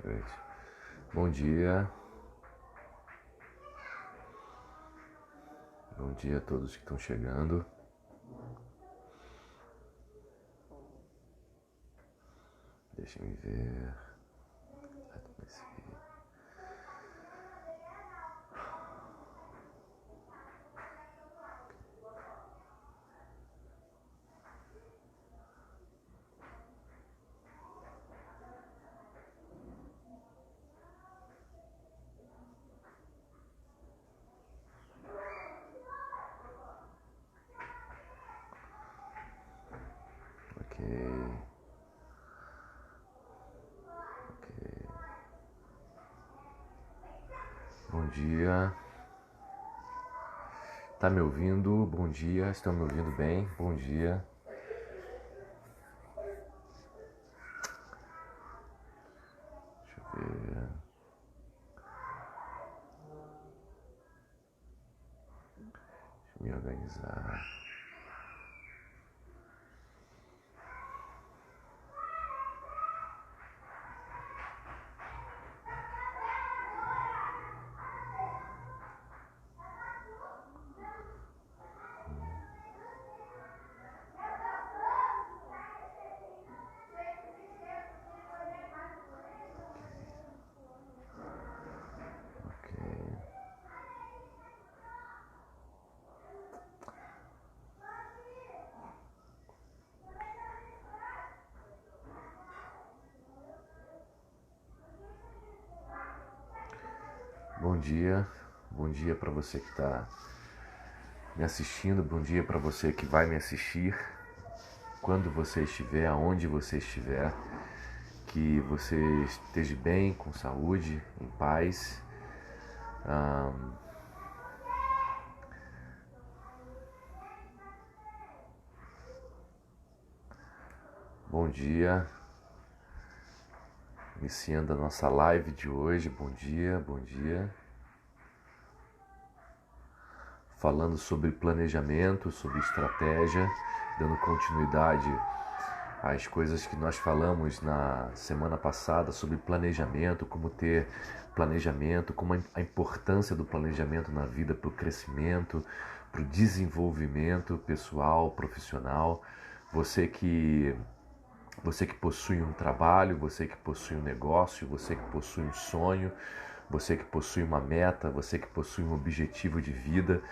Great. Bom dia. Bom dia a todos que estão chegando. Deixa eu ver. Ok. Bom dia. Tá me ouvindo? Bom dia. Estão me ouvindo bem? Bom dia. Deixa eu ver. Deixa eu me organizar. Ok. Bom dia. Bom dia para você que está me assistindo. Bom dia para você que vai me assistir. Quando você estiver, aonde você estiver, que você esteja bem, com saúde, em paz. Bom dia. Iniciando a nossa live de hoje. Bom dia, bom dia. Falando sobre planejamento, sobre estratégia, dando continuidade às coisas que nós falamos na semana passada sobre planejamento, como ter planejamento, como a importância do planejamento na vida para o crescimento, para o desenvolvimento pessoal, profissional. Você que possui um trabalho, você que possui um negócio, você que possui um sonho, você que possui uma meta, você que possui um objetivo de vida.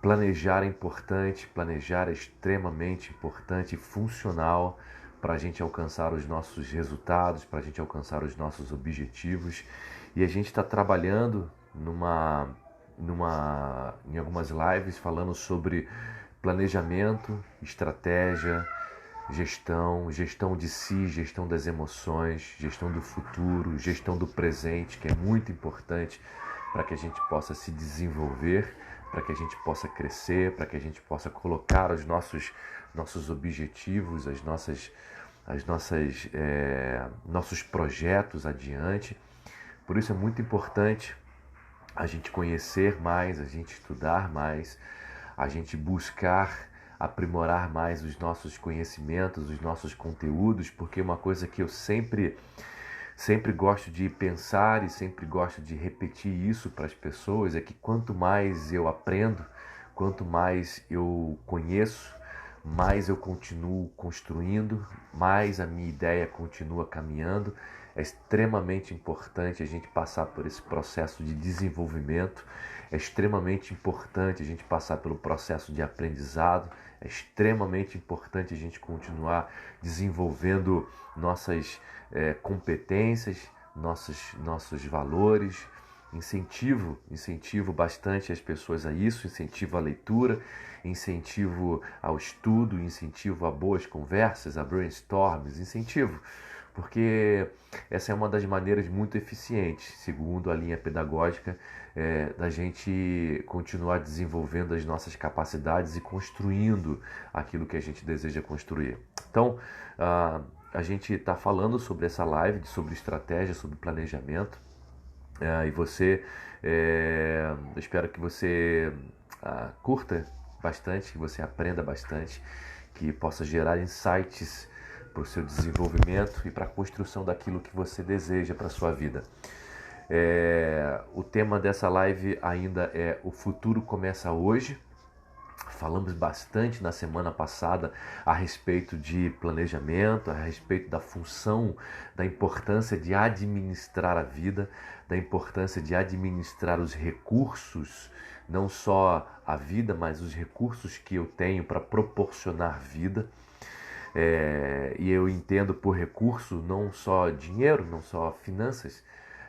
Planejar é importante, planejar é extremamente importante e funcional para a gente alcançar os nossos resultados, para a gente alcançar os nossos objetivos. E a gente está trabalhando em algumas lives falando sobre planejamento, estratégia, gestão de si, gestão das emoções, gestão do futuro, gestão do presente, que é muito importante para que a gente possa se desenvolver, para que a gente possa crescer, para que a gente possa colocar os nossos objetivos, nossos projetos adiante. Por isso é muito importante a gente conhecer mais, a gente estudar mais, a gente buscar aprimorar mais os nossos conhecimentos, os nossos conteúdos, porque uma coisa que eu sempre gosto de pensar e sempre gosto de repetir isso para as pessoas é que quanto mais eu aprendo, quanto mais eu conheço, mais eu continuo construindo, mais a minha ideia continua caminhando. É extremamente importante a gente passar por esse processo de desenvolvimento, é extremamente importante a gente passar pelo processo de aprendizado, é extremamente importante a gente continuar desenvolvendo nossas competências, nossos valores. Incentivo bastante as pessoas a isso, incentivo à leitura, incentivo ao estudo, incentivo a boas conversas, a brainstorms, incentivo, porque essa é uma das maneiras muito eficientes, segundo a linha pedagógica, da gente continuar desenvolvendo as nossas capacidades e construindo aquilo que a gente deseja construir. Então, a gente está falando sobre essa live, sobre estratégia, sobre planejamento. E você, espero que você curta bastante, que você aprenda bastante, que possa gerar insights para o seu desenvolvimento e para a construção daquilo que você deseja para a sua vida. O tema dessa live ainda é O Futuro Começa Hoje. Falamos bastante na semana passada a respeito de planejamento, a respeito da função, da importância de administrar a vida, da importância de administrar os recursos, não só a vida, mas os recursos que eu tenho para proporcionar vida. E eu entendo por recurso não só dinheiro, não só finanças,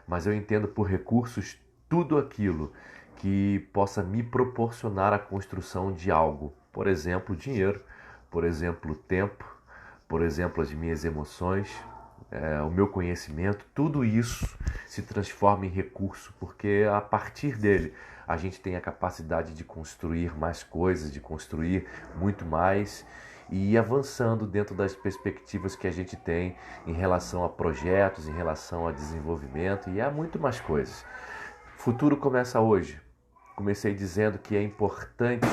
mas eu entendo por recursos tudo aquilo que possa me proporcionar a construção de algo. Por exemplo, dinheiro, por exemplo, tempo, por exemplo, as minhas emoções, o meu conhecimento, tudo isso se transforma em recurso, porque a partir dele a gente tem a capacidade de construir mais coisas, de construir muito mais e ir avançando dentro das perspectivas que a gente tem em relação a projetos, em relação a desenvolvimento e a muito mais coisas. O futuro começa hoje. Comecei dizendo que é importante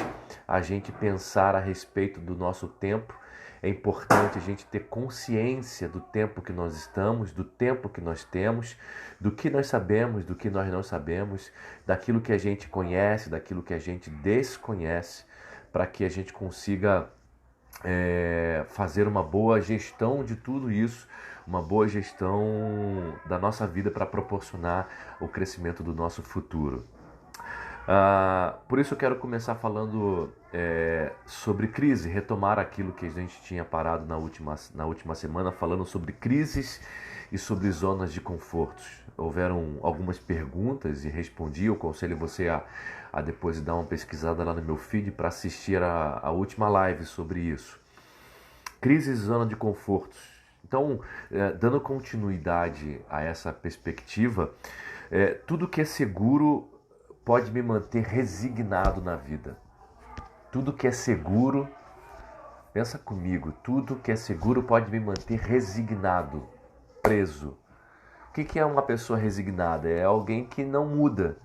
a gente pensar a respeito do nosso tempo, é importante a gente ter consciência do tempo que nós estamos, do tempo que nós temos, do que nós sabemos, do que nós não sabemos, daquilo que a gente conhece, daquilo que a gente desconhece, para que a gente consiga fazer uma boa gestão de tudo isso, uma boa gestão da nossa vida para proporcionar o crescimento do nosso futuro. Por isso eu quero começar falando sobre crise, retomar aquilo que a gente tinha parado na última semana, falando sobre crises e sobre zonas de confortos. Houveram algumas perguntas e respondi. Eu aconselho você a depois dar uma pesquisada lá no meu feed para assistir a última live sobre isso. Crise e zona de confortos. Então, dando continuidade a essa perspectiva, tudo que é seguro pode me manter resignado na vida. Tudo que é seguro, pensa comigo, tudo que é seguro pode me manter resignado, preso. O que é uma pessoa resignada? É alguém que não muda,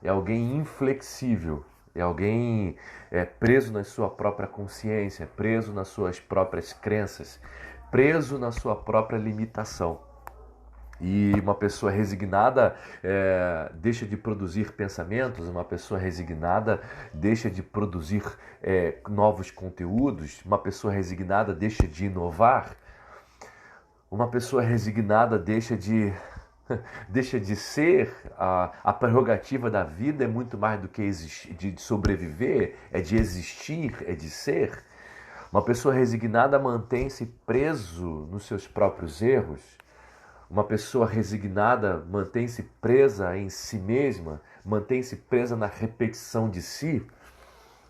é alguém inflexível, é alguém preso na sua própria consciência, preso nas suas próprias crenças, preso na sua própria limitação. E uma pessoa resignada deixa de produzir pensamentos, uma pessoa resignada deixa de produzir novos conteúdos, uma pessoa resignada deixa de inovar, uma pessoa resignada deixa de ser. A prerrogativa da vida é muito mais do que de sobreviver, é de existir, é de ser. Uma pessoa resignada mantém-se preso nos seus próprios erros. Uma pessoa resignada mantém-se presa em si mesma, mantém-se presa na repetição de si.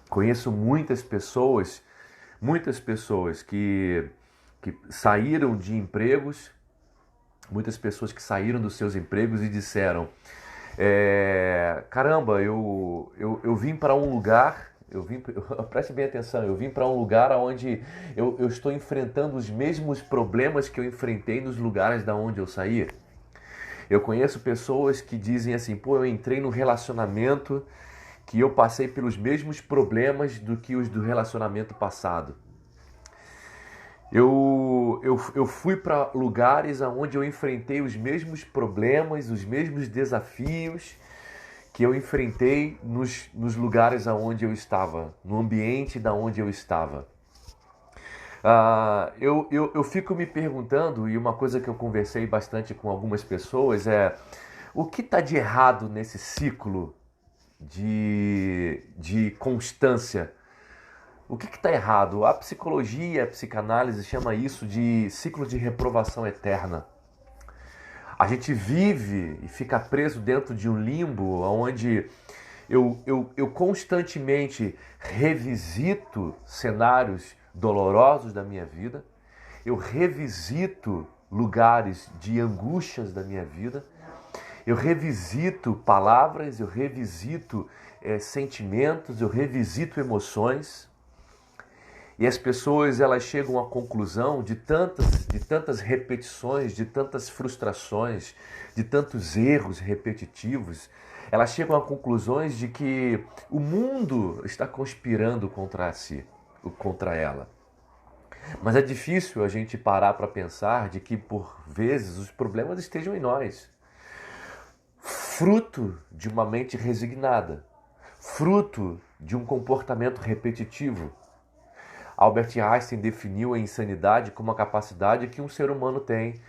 Conheço muitas pessoas que saíram de empregos, muitas pessoas que saíram dos seus empregos e disseram: caramba, eu vim para um lugar. Preste bem atenção, eu vim para um lugar onde eu estou enfrentando os mesmos problemas que eu enfrentei nos lugares da onde eu saí. Eu conheço pessoas que dizem assim: pô, eu entrei num relacionamento que eu passei pelos mesmos problemas do que os do relacionamento passado. Eu fui para lugares onde eu enfrentei os mesmos problemas, os mesmos desafios que eu enfrentei nos lugares aonde eu estava, no ambiente da onde eu estava. Eu fico me perguntando, e uma coisa que eu conversei bastante com algumas pessoas é: o que está de errado nesse ciclo de constância? O que está errado? A psicologia, a psicanálise chama isso de ciclo de reprovação eterna. A gente vive e fica preso dentro de um limbo onde eu constantemente revisito cenários dolorosos da minha vida, eu revisito lugares de angústias da minha vida, eu revisito palavras, eu revisito sentimentos, eu revisito emoções. E as pessoas, elas chegam à conclusão de tantas repetições, de tantas frustrações, de tantos erros repetitivos, elas chegam a conclusões de que o mundo está conspirando contra ela. Mas é difícil a gente parar para pensar de que, por vezes, os problemas estejam em nós. Fruto de uma mente resignada. Fruto de um comportamento repetitivo. Albert Einstein definiu a insanidade como a capacidade que um ser humano tem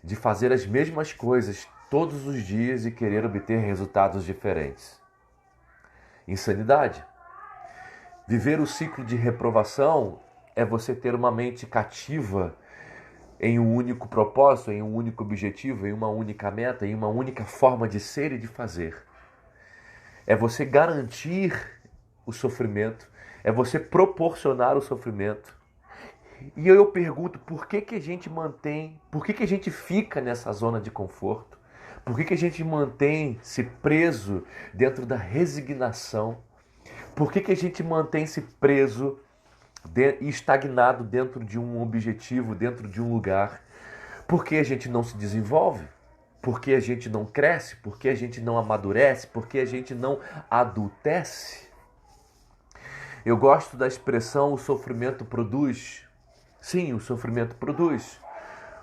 de fazer as mesmas coisas todos os dias e querer obter resultados diferentes. Insanidade. Viver o ciclo de reprovação é você ter uma mente cativa em um único propósito, em um único objetivo, em uma única meta, em uma única forma de ser e de fazer. É você garantir o sofrimento, é você proporcionar o sofrimento. E eu pergunto, por que a gente mantém, por que a gente fica nessa zona de conforto? Por que a gente mantém-se preso dentro da resignação? Por que a gente mantém-se preso e estagnado dentro de um objetivo, dentro de um lugar? Porque a gente não se desenvolve? Porque a gente não cresce? Porque a gente não amadurece? Porque a gente não adultece? Eu gosto da expressão o sofrimento produz. Sim, o sofrimento produz.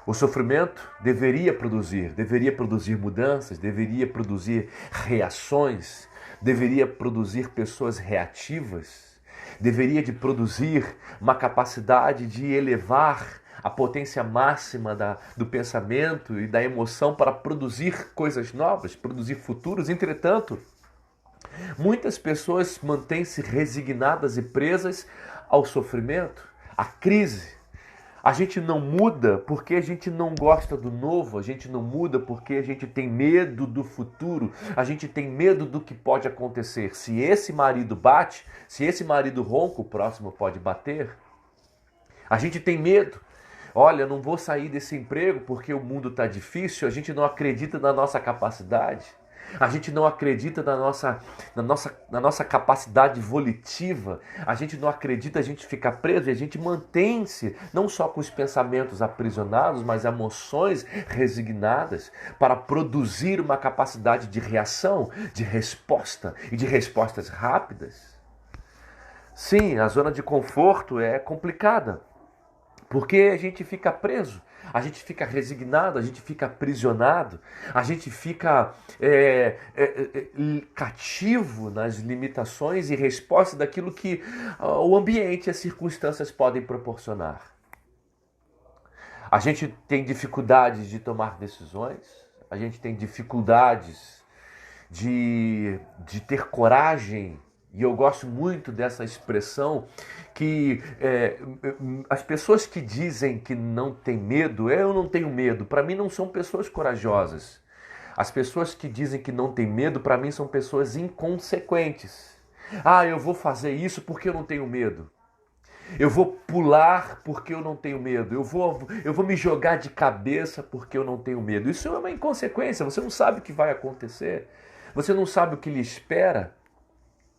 O sofrimento deveria produzir mudanças, deveria produzir reações, deveria produzir pessoas reativas, deveria de produzir uma capacidade de elevar a potência máxima do pensamento e da emoção para produzir coisas novas, produzir futuros. Entretanto, muitas pessoas mantêm-se resignadas e presas ao sofrimento, à crise. A gente não muda porque a gente não gosta do novo, a gente não muda porque a gente tem medo do futuro, a gente tem medo do que pode acontecer. Se esse marido bate, se esse marido ronca, o próximo pode bater. A gente tem medo. Olha, eu não vou sair desse emprego porque o mundo está difícil, a gente não acredita na nossa capacidade. A gente não acredita na nossa capacidade volitiva. A gente não acredita, a gente fica preso e a gente mantém-se não só com os pensamentos aprisionados, mas emoções resignadas para produzir uma capacidade de reação, de resposta e de respostas rápidas. Sim, a zona de conforto é complicada, porque a gente fica preso. A gente fica resignado, a gente fica aprisionado, a gente fica cativo nas limitações e respostas daquilo que o ambiente e as circunstâncias podem proporcionar. A gente tem dificuldades de tomar decisões, a gente tem dificuldades de ter coragem. E eu gosto muito dessa expressão que as pessoas que dizem que não tem medo, eu não tenho medo, para mim não são pessoas corajosas. As pessoas que dizem que não tem medo, para mim são pessoas inconsequentes. Ah, eu vou fazer isso porque eu não tenho medo. Eu vou pular porque eu não tenho medo. Eu vou me jogar de cabeça porque eu não tenho medo. Isso é uma inconsequência, você não sabe o que vai acontecer. Você não sabe o que lhe espera.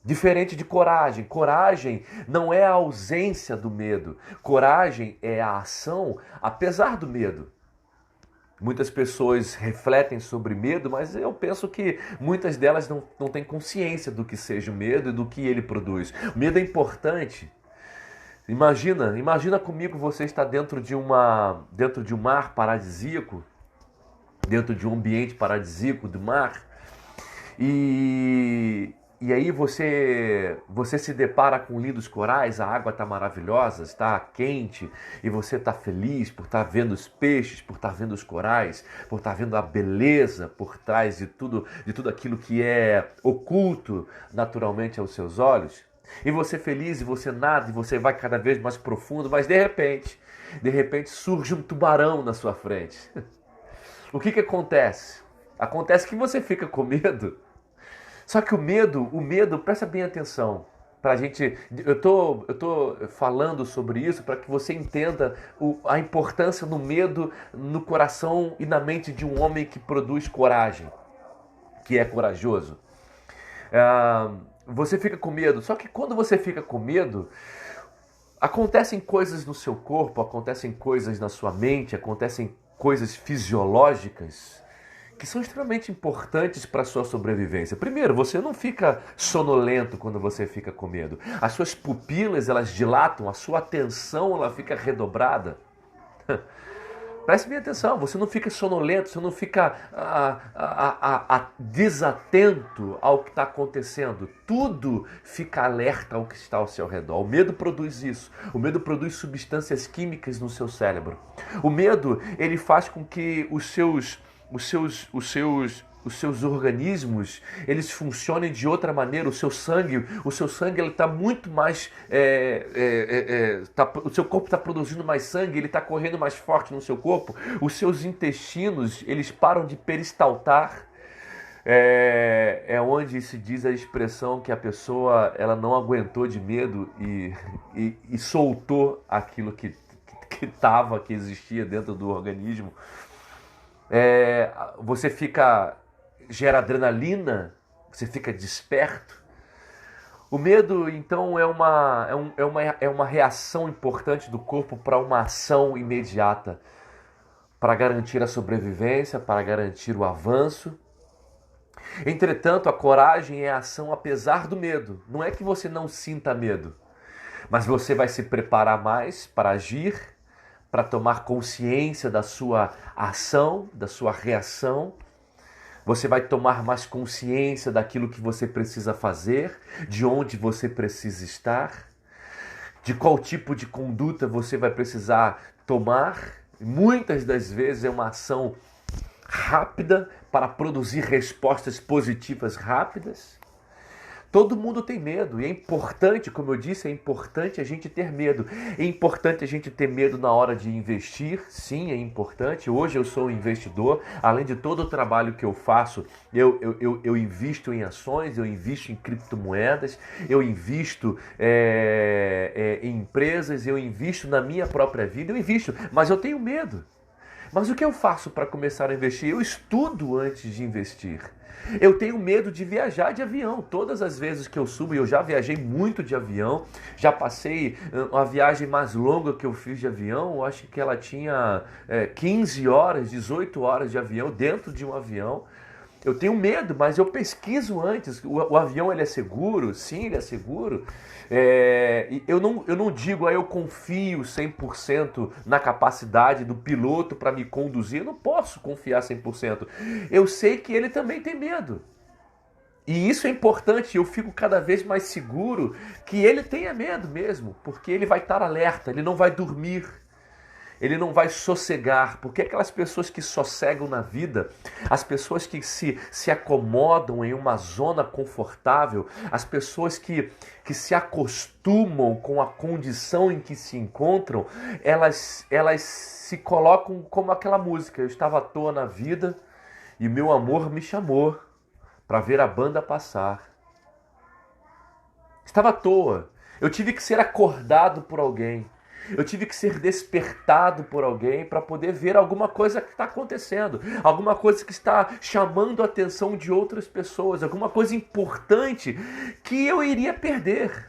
Diferente de coragem. Coragem não é a ausência do medo. Coragem é a ação apesar do medo. Muitas pessoas refletem sobre medo, mas eu penso que muitas delas não têm consciência do que seja o medo e do que ele produz. O medo é importante. Imagina comigo você está dentro de um mar paradisíaco, dentro de um ambiente paradisíaco do mar, e aí você se depara com lindos corais, a água está maravilhosa, está quente, e você está feliz por estar vendo os peixes, por estar vendo os corais, por estar vendo a beleza por trás de tudo aquilo que é oculto naturalmente aos seus olhos. E você feliz, e você nada, e você vai cada vez mais profundo, mas de repente surge um tubarão na sua frente. O que acontece? Acontece que você fica com medo. Só que o medo, presta bem atenção. Pra gente, eu tô falando sobre isso para que você entenda a importância do medo no coração e na mente de um homem que produz coragem, que é corajoso. Você fica com medo, só que quando você fica com medo, acontecem coisas no seu corpo, acontecem coisas na sua mente, acontecem coisas fisiológicas que são extremamente importantes para a sua sobrevivência. Primeiro, você não fica sonolento quando você fica com medo. As suas pupilas, elas dilatam, a sua atenção, ela fica redobrada. Preste bem atenção, você não fica sonolento, você não fica desatento ao que está acontecendo. Tudo fica alerta ao que está ao seu redor. O medo produz isso. O medo produz substâncias químicas no seu cérebro. O medo, ele faz com que os seus organismos, eles funcionem de outra maneira. O seu sangue ele está muito mais, o seu corpo está produzindo mais sangue, ele está correndo mais forte no seu corpo. Os seus intestinos, eles param de peristaltar. É onde se diz a expressão que a pessoa, ela não aguentou de medo e soltou aquilo que existia dentro do organismo. Você gera adrenalina, você fica desperto. O medo, então, é uma reação importante do corpo para uma ação imediata, para garantir a sobrevivência, para garantir o avanço. Entretanto, a coragem é a ação apesar do medo. Não é que você não sinta medo, mas você vai se preparar mais para agir, para tomar consciência da sua ação, da sua reação. Você vai tomar mais consciência daquilo que você precisa fazer, de onde você precisa estar, de qual tipo de conduta você vai precisar tomar. Muitas das vezes é uma ação rápida para produzir respostas positivas rápidas. Todo mundo tem medo e é importante, como eu disse, é importante a gente ter medo. É importante a gente ter medo na hora de investir, sim, é importante. Hoje eu sou um investidor, além de todo o trabalho que eu faço, eu invisto em ações, eu invisto em criptomoedas, eu invisto em empresas, eu invisto na minha própria vida, eu invisto, mas eu tenho medo. Mas o que eu faço para começar a investir? Eu estudo antes de investir. Eu tenho medo de viajar de avião. Todas as vezes que eu subo, e eu já viajei muito de avião, já passei a viagem mais longa que eu fiz de avião, eu acho que ela tinha 15 horas, 18 horas de avião, dentro de um avião. Eu tenho medo, mas eu pesquiso antes. O avião, ele é seguro? Sim, ele é seguro. Eu não digo, eu confio 100% na capacidade do piloto para me conduzir. Eu não posso confiar 100%. Eu sei que ele também tem medo. E isso é importante, eu fico cada vez mais seguro que ele tenha medo mesmo, porque ele vai estar alerta, ele não vai dormir. Ele não vai sossegar, porque aquelas pessoas que sossegam na vida, as pessoas que se acomodam em uma zona confortável, as pessoas que se acostumam com a condição em que se encontram, elas se colocam como aquela música: eu estava à toa na vida e meu amor me chamou para ver a banda passar. Estava à toa, eu tive que ser acordado por alguém. Eu tive que ser despertado por alguém para poder ver alguma coisa que está acontecendo, alguma coisa que está chamando a atenção de outras pessoas, alguma coisa importante que eu iria perder.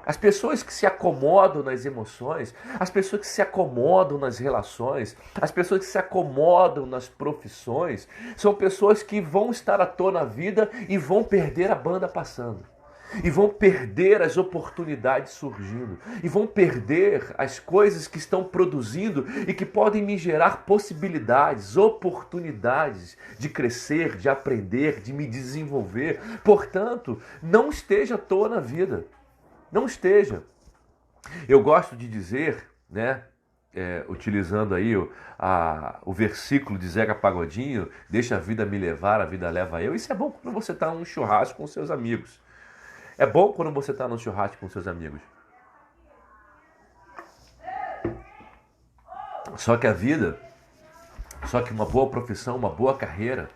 As pessoas que se acomodam nas emoções, as pessoas que se acomodam nas relações, as pessoas que se acomodam nas profissões, são pessoas que vão estar à toa na vida e vão perder a banda passando. E vão perder as oportunidades surgindo. E vão perder as coisas que estão produzindo e que podem me gerar possibilidades, oportunidades de crescer, de aprender, de me desenvolver. Portanto, não esteja à toa na vida. Não esteja. Eu gosto de dizer, né, utilizando aí o versículo de Zeca Pagodinho: deixa a vida me levar, a vida leva eu. Isso é bom quando você está num churrasco com seus amigos. É bom quando você está no churrasco com seus amigos. Só que a vida, só que uma boa profissão, uma boa carreira,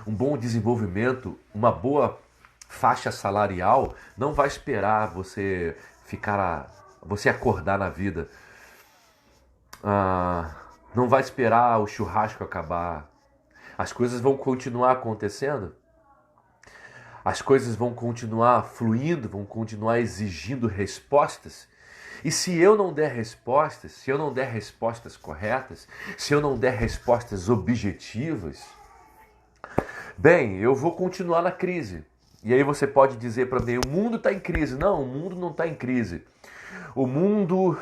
um bom desenvolvimento, uma boa faixa salarial, não vai esperar você você acordar na vida. Não vai esperar o churrasco acabar. As coisas vão continuar acontecendo. As coisas vão continuar fluindo, vão continuar exigindo respostas. E se eu não der respostas, se eu não der respostas corretas, se eu não der respostas objetivas, bem, eu vou continuar na crise. E aí você pode dizer para mim, o mundo está em crise. Não, o mundo não está em crise. O mundo...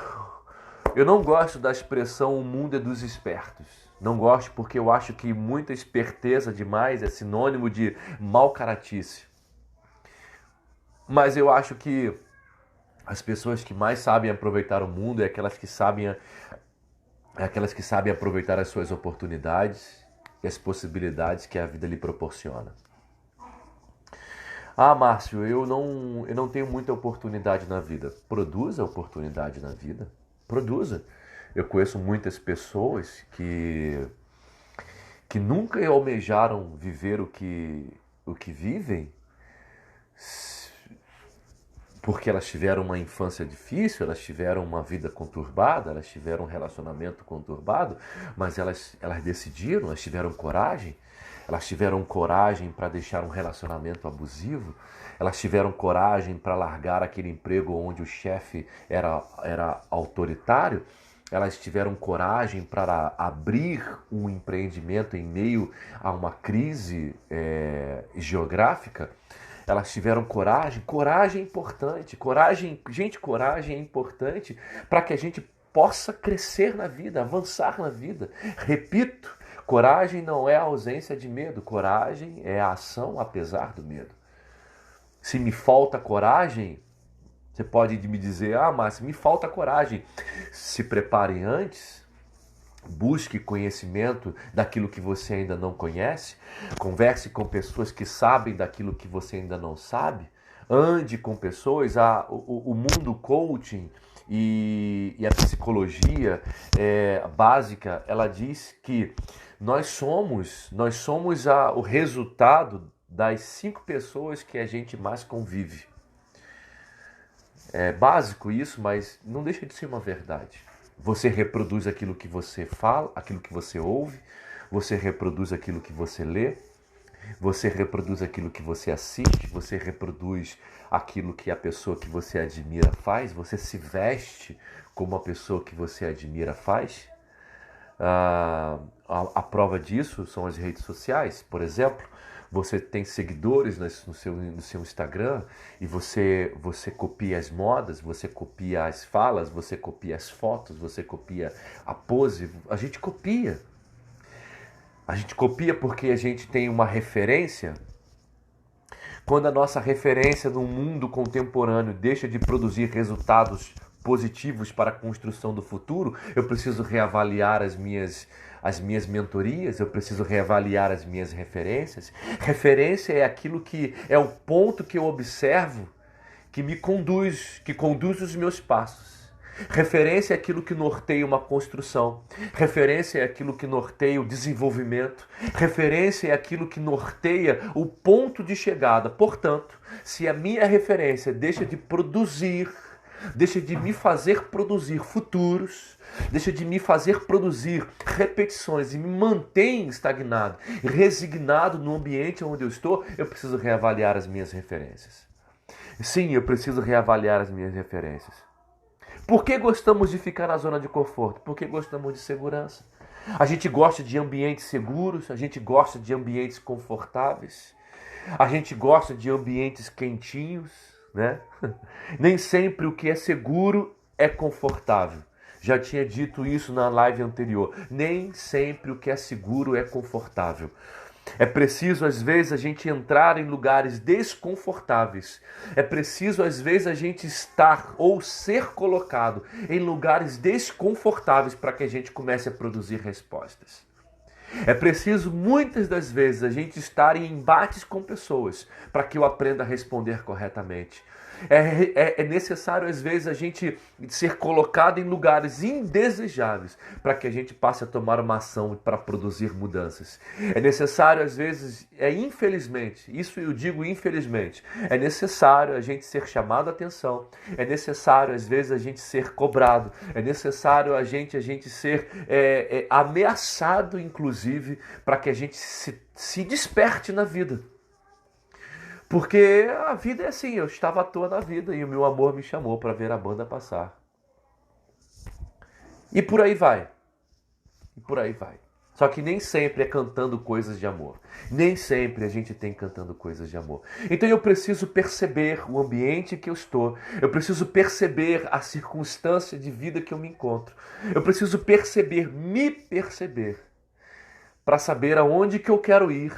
Eu não gosto da expressão o mundo é dos espertos. Não gosto porque eu acho que muita esperteza demais é sinônimo de mau caratice. Mas eu acho que as pessoas que mais sabem aproveitar o mundo é aquelas que sabem aproveitar as suas oportunidades e as possibilidades que a vida lhe proporciona. Ah, Márcio, eu não tenho muita oportunidade na vida. Produza oportunidade na vida. Produza. Eu conheço muitas pessoas que nunca almejaram viver o que vivem, porque elas tiveram uma infância difícil, elas tiveram uma vida conturbada, elas tiveram um relacionamento conturbado, mas elas decidiram, elas tiveram coragem para deixar um relacionamento abusivo, elas tiveram coragem para largar aquele emprego onde o chefe era autoritário, elas tiveram coragem para abrir um empreendimento em meio a uma crise geográfica. Elas tiveram coragem. Coragem é importante. Coragem é importante para que a gente possa crescer na vida, avançar na vida. Repito, coragem não é a ausência de medo. Coragem é a ação apesar do medo. Se me falta coragem, você pode me dizer, mas me falta coragem. Se prepare antes. Busque conhecimento daquilo que você ainda não conhece. Converse com pessoas que sabem daquilo que você ainda não sabe. Ande com pessoas. O mundo coaching e a psicologia básica, ela diz que nós somos o resultado das 5 pessoas que a gente mais convive. É básico isso, mas não deixa de ser uma verdade. Você reproduz aquilo que você fala, aquilo que você ouve, você reproduz aquilo que você lê, você reproduz aquilo que você assiste, você reproduz aquilo que a pessoa que você admira faz, você se veste como a pessoa que você admira faz. A prova disso são as redes sociais, por exemplo. Você tem seguidores no seu Instagram e você copia as modas, você copia as falas, você copia as fotos, você copia a pose. A gente copia. A gente copia porque a gente tem uma referência. Quando a nossa referência no mundo contemporâneo deixa de produzir resultados positivos para a construção do futuro, eu preciso reavaliar as minhas mentorias, eu preciso reavaliar as minhas referências. Referência é aquilo que é o ponto que eu observo, que me conduz, que conduz os meus passos. Referência é aquilo que norteia uma construção. Referência é aquilo que norteia o desenvolvimento. Referência é aquilo que norteia o ponto de chegada. Portanto, se a minha referência deixa de produzir, deixa de me fazer produzir futuros, deixa de me fazer produzir repetições e me mantém estagnado e resignado no ambiente onde eu estou, eu preciso reavaliar as minhas referências. Sim, eu preciso reavaliar as minhas referências. Por que gostamos de ficar na zona de conforto? Porque gostamos de segurança. A gente gosta de ambientes seguros, a gente gosta de ambientes confortáveis, a gente gosta de ambientes quentinhos, né? Nem sempre o que é seguro é confortável. Já tinha dito isso na live anterior. Nem sempre o que é seguro é confortável. É preciso, às vezes, a gente entrar em lugares desconfortáveis. É preciso, às vezes, a gente estar ou ser colocado em lugares desconfortáveis para que a gente comece a produzir respostas. É preciso, muitas das vezes, a gente estar em embates com pessoas para que eu aprenda a responder corretamente. É necessário, às vezes, a gente ser colocado em lugares indesejáveis para que a gente passe a tomar uma ação para produzir mudanças. É necessário, às vezes, infelizmente, isso eu digo infelizmente, é necessário a gente ser chamado a atenção, é necessário, às vezes, a gente ser cobrado, é necessário a gente ser ameaçado, inclusive, para que a gente se desperte na vida. Porque a vida é assim, eu estava à toa na vida e o meu amor me chamou para ver a banda passar. E por aí vai. E por aí vai. Só que nem sempre é cantando coisas de amor. Nem sempre a gente tem cantando coisas de amor. Então eu preciso perceber o ambiente que eu estou. Eu preciso perceber a circunstância de vida que eu me encontro. Eu preciso perceber, me perceber, para saber aonde que eu quero ir.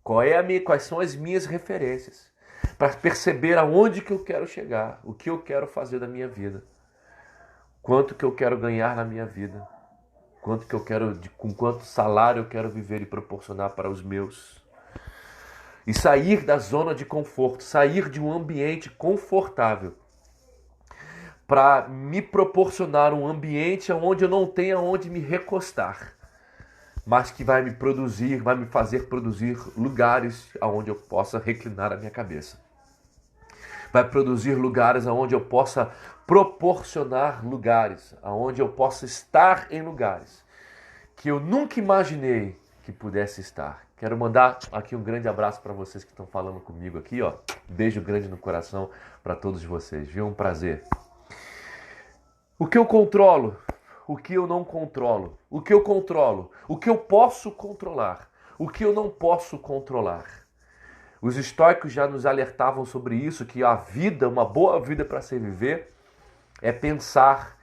Quais são as minhas referências. Para perceber aonde que eu quero chegar. O que eu quero fazer da minha vida. Quanto que eu quero ganhar na minha vida. Quanto que eu quero, com quanto salário eu quero viver e proporcionar para os meus. E sair da zona de conforto, sair de um ambiente confortável para me proporcionar um ambiente onde eu não tenha onde me recostar, mas que vai me fazer produzir lugares onde eu possa reclinar a minha cabeça. Vai produzir lugares onde eu possa proporcionar lugares, onde eu possa estar em lugares que eu nunca imaginei que pudesse estar. Quero mandar aqui um grande abraço para vocês que estão falando comigo aqui, ó. Beijo grande no coração para todos vocês, viu? Um prazer. O que eu controlo? O que eu não controlo? O que eu controlo? O que eu posso controlar? O que eu não posso controlar? Os estoicos já nos alertavam sobre isso, que a vida, uma boa vida para se viver, é pensar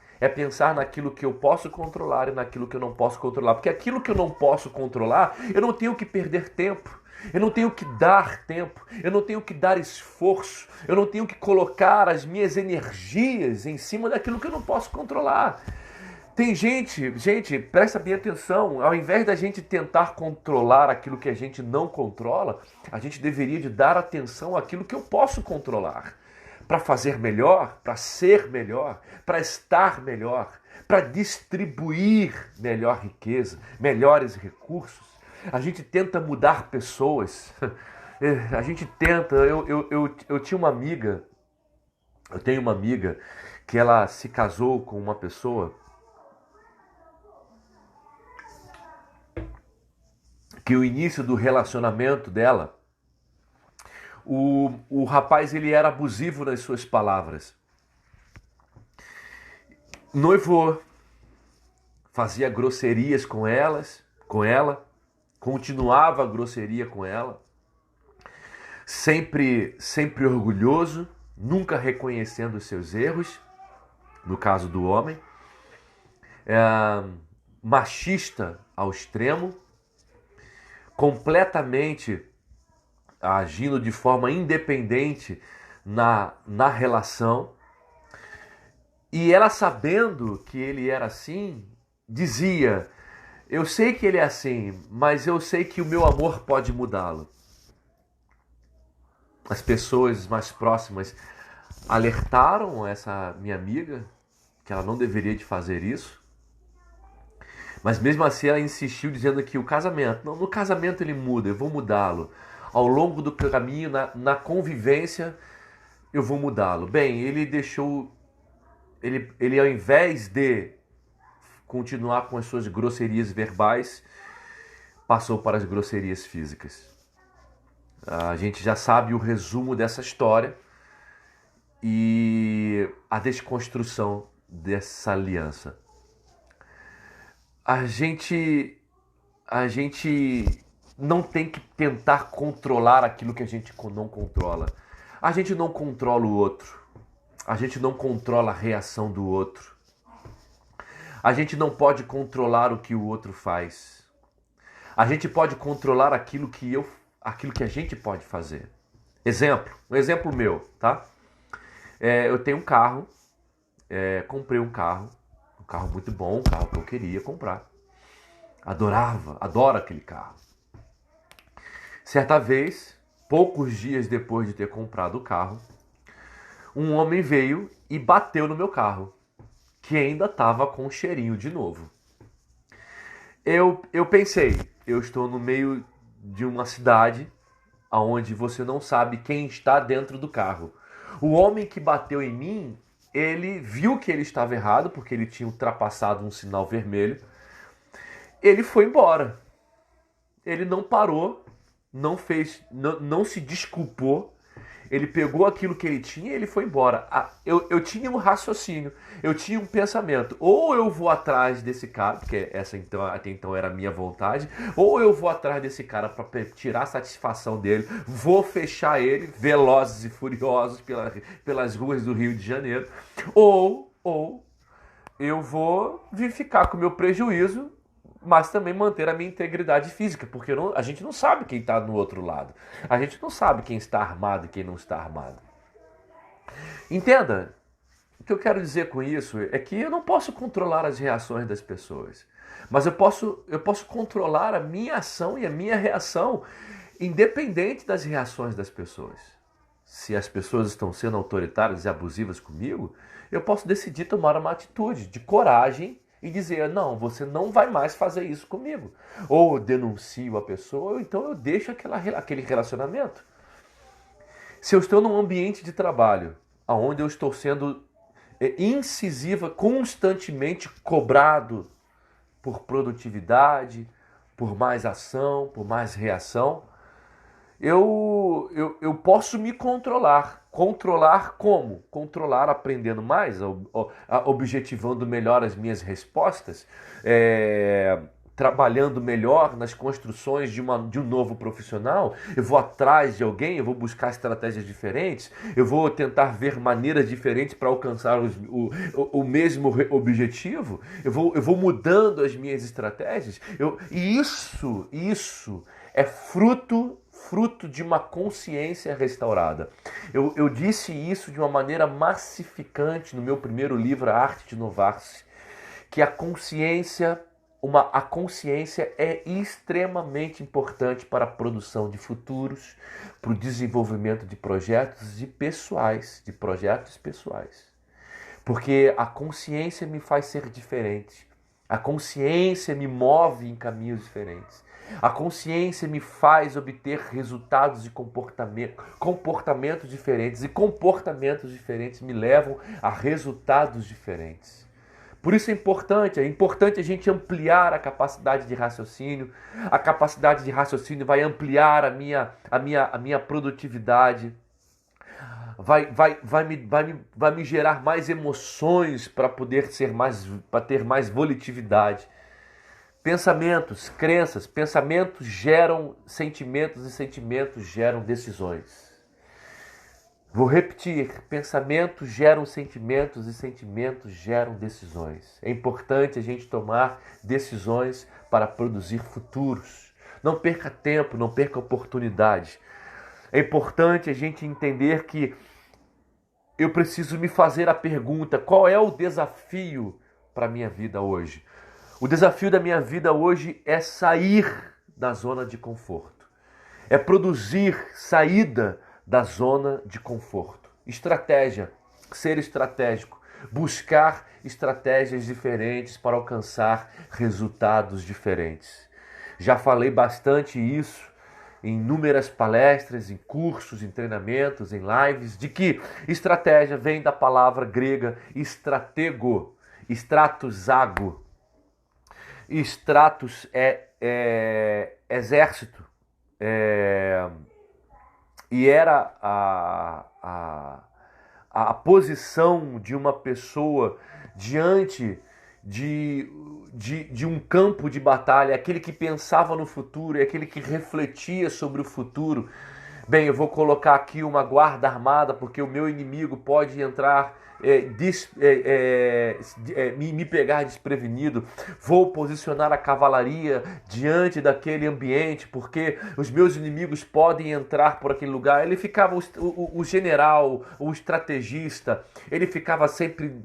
naquilo que eu posso controlar e naquilo que eu não posso controlar. Porque aquilo que eu não posso controlar, eu não tenho que perder tempo, eu não tenho que dar tempo, eu não tenho que dar esforço, eu não tenho que colocar as minhas energias em cima daquilo que eu não posso controlar. Tem gente, presta bem atenção, ao invés da gente tentar controlar aquilo que a gente não controla, a gente deveria de dar atenção àquilo que eu posso controlar. Para fazer melhor, para ser melhor, para estar melhor, para distribuir melhor riqueza, melhores recursos. A gente tenta mudar pessoas, a gente tenta, eu tinha uma amiga, eu tenho uma amiga que ela se casou com uma pessoa que o início do relacionamento dela, o rapaz ele era abusivo nas suas palavras. Noivou, fazia grosserias com ela, continuava a grosseria com ela, sempre orgulhoso, nunca reconhecendo os seus erros, no caso do homem, machista ao extremo, completamente agindo de forma independente na relação. E ela, sabendo que ele era assim, dizia: eu sei que ele é assim, mas eu sei que o meu amor pode mudá-lo. As pessoas mais próximas alertaram essa minha amiga que ela não deveria de fazer isso. Mas mesmo assim ela insistiu dizendo que o casamento, no casamento ele muda, eu vou mudá-lo. Ao longo do caminho, na convivência, eu vou mudá-lo. Bem, ele deixou, ele ao invés de continuar com as suas grosserias verbais, passou para as grosserias físicas. A gente já sabe o resumo dessa história e a desconstrução dessa aliança. A gente não tem que tentar controlar aquilo que a gente não controla. A gente não controla o outro. A gente não controla a reação do outro. A gente não pode controlar o que o outro faz. A gente pode controlar aquilo que a gente pode fazer. Um exemplo meu, tá? Eu tenho um carro, comprei um carro muito bom, um carro que eu queria comprar. Adoro aquele carro. Certa vez, poucos dias depois de ter comprado o carro, um homem veio e bateu no meu carro, que ainda estava com um cheirinho de novo. Eu pensei, eu estou no meio de uma cidade onde você não sabe quem está dentro do carro. O homem que bateu em mim, ele viu que ele estava errado, porque ele tinha ultrapassado um sinal vermelho. Ele foi embora. Ele não parou, não se desculpou, Ele pegou aquilo que ele tinha e ele foi embora. Eu tinha um raciocínio, eu tinha um pensamento. Ou eu vou atrás desse cara, porque essa então, até então era a minha vontade, ou eu vou atrás desse cara para tirar a satisfação dele, vou fechar ele, velozes e furiosos pelas ruas do Rio de Janeiro, ou eu vou ficar com o meu prejuízo, mas também manter a minha integridade física, porque a gente não sabe quem está no outro lado. A gente não sabe quem está armado e quem não está armado. Entenda, o que eu quero dizer com isso é que eu não posso controlar as reações das pessoas, mas eu posso controlar a minha ação e a minha reação, independente das reações das pessoas. Se as pessoas estão sendo autoritárias e abusivas comigo, eu posso decidir tomar uma atitude de coragem e dizer, não, você não vai mais fazer isso comigo. Ou denuncio a pessoa, ou então eu deixo aquele relacionamento. Se eu estou num ambiente de trabalho, onde eu estou sendo incisiva, constantemente cobrado por produtividade, por mais ação, por mais reação, eu posso me controlar. Controlar como? Controlar aprendendo mais, objetivando melhor as minhas respostas, trabalhando melhor nas construções de um novo profissional. Eu vou atrás de alguém, eu vou buscar estratégias diferentes, eu vou tentar ver maneiras diferentes para alcançar o mesmo objetivo, eu vou mudando as minhas estratégias. E isso é fruto de uma consciência restaurada. Eu disse isso de uma maneira massificante no meu primeiro livro, A Arte de Inovar-se, que a consciência é extremamente importante para a produção de futuros, para o desenvolvimento de projetos pessoais. Porque a consciência me faz ser diferente. A consciência me move em caminhos diferentes. A consciência me faz obter resultados e comportamentos diferentes. E comportamentos diferentes me levam a resultados diferentes. Por isso é importante a gente ampliar a capacidade de raciocínio. A capacidade de raciocínio vai ampliar a minha produtividade. Vai me gerar mais emoções para ter mais volatilidade. Pensamentos, crenças, pensamentos geram sentimentos e sentimentos geram decisões. Vou repetir, pensamentos geram sentimentos e sentimentos geram decisões. É importante a gente tomar decisões para produzir futuros. Não perca tempo, não perca oportunidade. É importante a gente entender que eu preciso me fazer a pergunta, qual é o desafio para a minha vida hoje? O desafio da minha vida hoje é sair da zona de conforto. É produzir saída da zona de conforto. Estratégia, ser estratégico, buscar estratégias diferentes para alcançar resultados diferentes. Já falei bastante isso em inúmeras palestras, em cursos, em treinamentos, em lives, de que estratégia vem da palavra grega estratego, stratosago. Stratos é exército. E era a posição de uma pessoa diante de um campo de batalha, aquele que pensava no futuro, aquele que refletia sobre o futuro. Bem, eu vou colocar aqui uma guarda armada, porque o meu inimigo pode entrar, me pegar desprevenido. Vou posicionar a cavalaria diante daquele ambiente, porque os meus inimigos podem entrar por aquele lugar. Ele ficava, o general, o estrategista, ele ficava sempre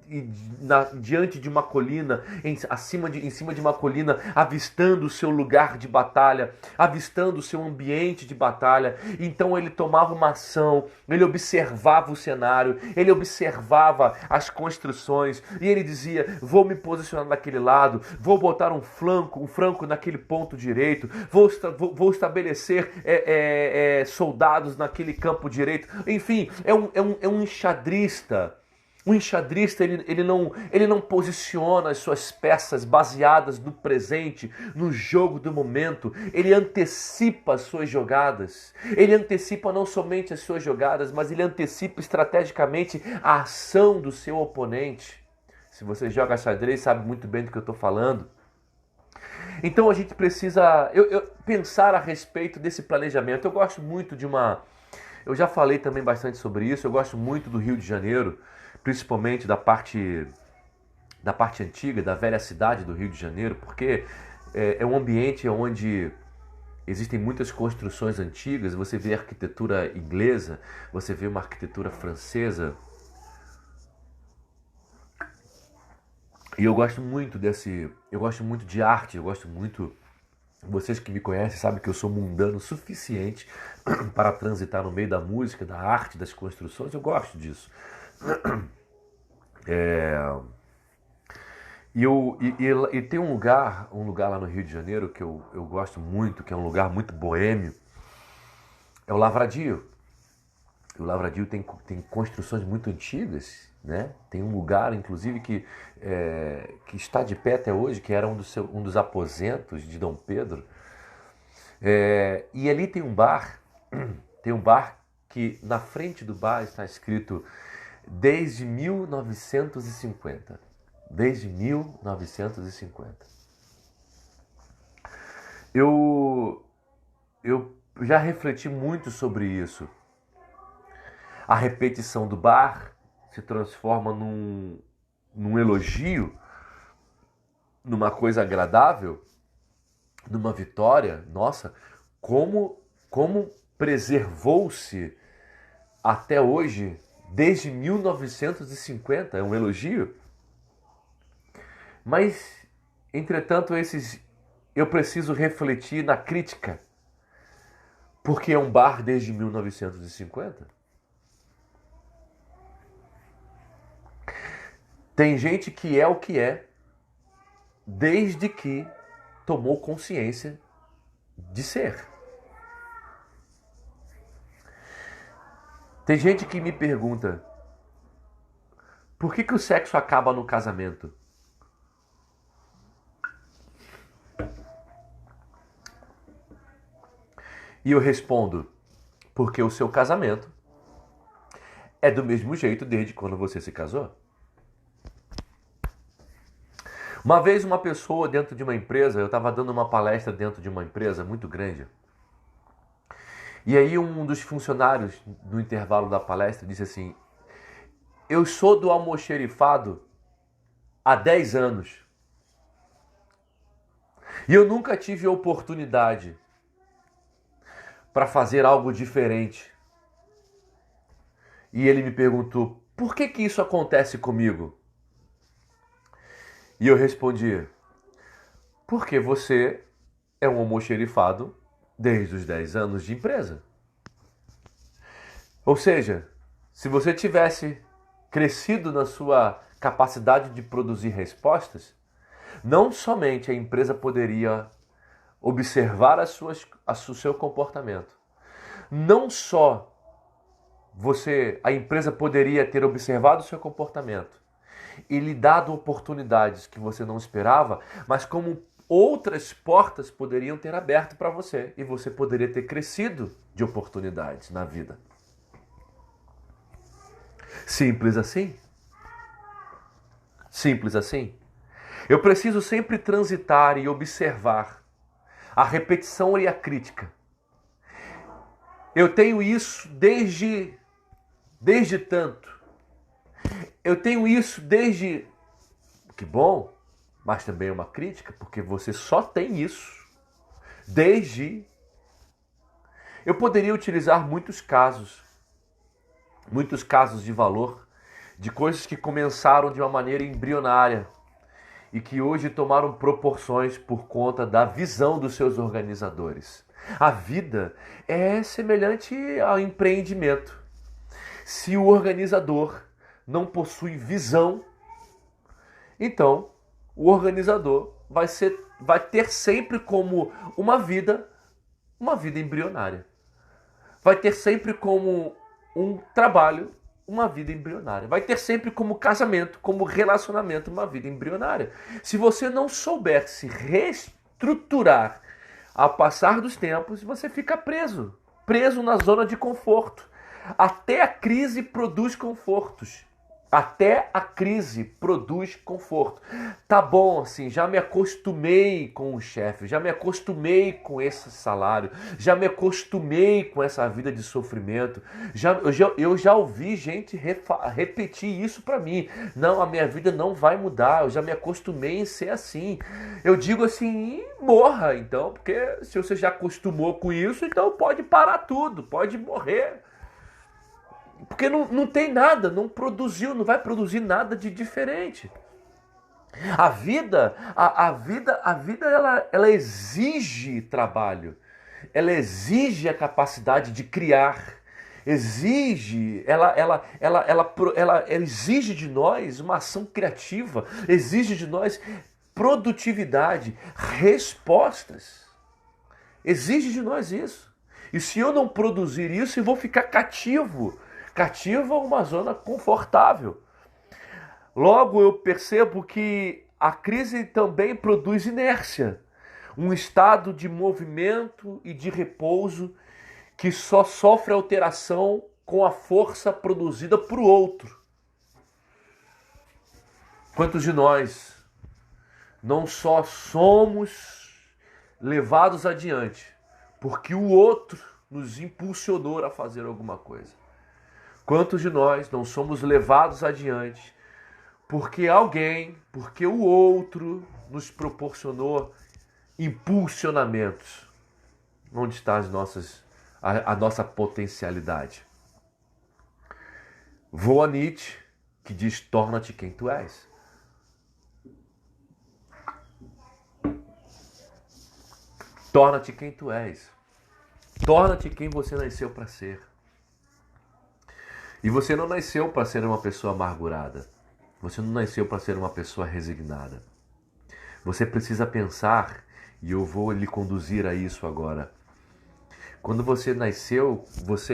diante de uma colina, em cima de uma colina, avistando o seu lugar de batalha, avistando o seu ambiente de batalha. Então ele tomava uma ação, ele observava o cenário, ele observava as construções e ele dizia, vou me posicionar naquele lado, vou botar um franco naquele ponto direito, vou estabelecer soldados naquele campo direito. Enfim, é um enxadrista O enxadrista, ele não posiciona as suas peças baseadas no presente, no jogo do momento. Ele antecipa as suas jogadas. Ele antecipa não somente as suas jogadas, mas ele antecipa estrategicamente a ação do seu oponente. Se você joga xadrez, sabe muito bem do que eu estou falando. Então a gente precisa pensar a respeito desse planejamento. Eu gosto muito de uma... Eu já falei também bastante sobre isso. Eu gosto muito do Rio de Janeiro, principalmente da parte antiga, da velha cidade do Rio de Janeiro, porque é um ambiente onde existem muitas construções antigas. Você vê arquitetura inglesa, você vê uma arquitetura francesa. E eu gosto muito de arte, eu gosto muito... Vocês que me conhecem sabem que eu sou mundano o suficiente para transitar no meio da música, da arte, das construções. Eu gosto disso. E tem um lugar lá no Rio de Janeiro que eu gosto muito, que é um lugar muito boêmio, é o Lavradio. O Lavradio tem construções muito antigas, né? Tem um lugar, inclusive, que está de pé até hoje, que era um dos aposentos de Dom Pedro. E ali tem um bar que na frente do bar está escrito desde 1950. Desde 1950. Eu já refleti muito sobre isso. A repetição do bar se transforma num elogio, numa coisa agradável, numa vitória. Nossa, como preservou-se até hoje, desde 1950, é um elogio. Mas, entretanto, eu preciso refletir na crítica, porque é um bar desde 1950. Tem gente que é o que é desde que tomou consciência de ser. Tem gente que me pergunta: por que o sexo acaba no casamento? E eu respondo: porque o seu casamento é do mesmo jeito desde quando você se casou. Uma vez uma pessoa dentro de uma empresa, eu estava dando uma palestra dentro de uma empresa muito grande, e aí um dos funcionários, no intervalo da palestra, disse assim: eu sou do almoxerifado há 10 anos e eu nunca tive oportunidade para fazer algo diferente. E ele me perguntou: por que isso acontece comigo? E eu respondi: porque você é um almoxerifado desde os 10 anos de empresa. Ou seja, se você tivesse crescido na sua capacidade de produzir respostas, não somente a empresa poderia observar o seu comportamento, não só a empresa poderia ter observado o seu comportamento e lhe dado oportunidades que você não esperava, mas como outras portas poderiam ter aberto para você e você poderia ter crescido de oportunidades na vida. Simples assim? Simples assim? Eu preciso sempre transitar e observar a repetição e a crítica. Eu tenho isso desde tanto. Eu tenho isso desde... Que bom, mas também é uma crítica, porque você só tem isso desde... Eu poderia utilizar muitos casos de valor, de coisas que começaram de uma maneira embrionária e que hoje tomaram proporções por conta da visão dos seus organizadores. A vida é semelhante ao empreendimento. Se o organizador não possui visão, então o organizador vai ter sempre como uma vida embrionária. Vai ter sempre como um trabalho uma vida embrionária. Vai ter sempre como casamento, como relacionamento, uma vida embrionária. Se você não souber se reestruturar ao passar dos tempos, você fica preso. Preso na zona de conforto. Até a crise produz confortos. Até a crise produz conforto. Tá bom, assim, já me acostumei com o chefe, já me acostumei com esse salário, já me acostumei com essa vida de sofrimento. Eu já ouvi gente repetir isso pra mim. Não, a minha vida não vai mudar, eu já me acostumei em ser assim. Eu digo assim, morra então, porque se você já acostumou com isso, então pode parar tudo, pode morrer. Porque não tem nada, não produziu, não vai produzir nada de diferente. A vida ela exige trabalho, ela exige a capacidade de criar, ela exige de nós uma ação criativa, exige de nós produtividade, respostas. Exige de nós isso. E se eu não produzir isso, eu vou ficar cativo a uma zona confortável. Logo eu percebo que a crise também produz inércia, um estado de movimento e de repouso que só sofre alteração com a força produzida por outro. Quantos de nós não só somos levados adiante porque o outro nos impulsionou a fazer alguma coisa? Quantos de nós não somos levados adiante porque porque o outro nos proporcionou impulsionamentos? Onde está a nossa potencialidade? Vou a Nietzsche, que diz: torna-te quem tu és. Torna-te quem tu és. Torna-te quem você nasceu para ser. E você não nasceu para ser uma pessoa amargurada. Você não nasceu para ser uma pessoa resignada. Você precisa pensar, e eu vou lhe conduzir a isso agora. Quando você nasceu,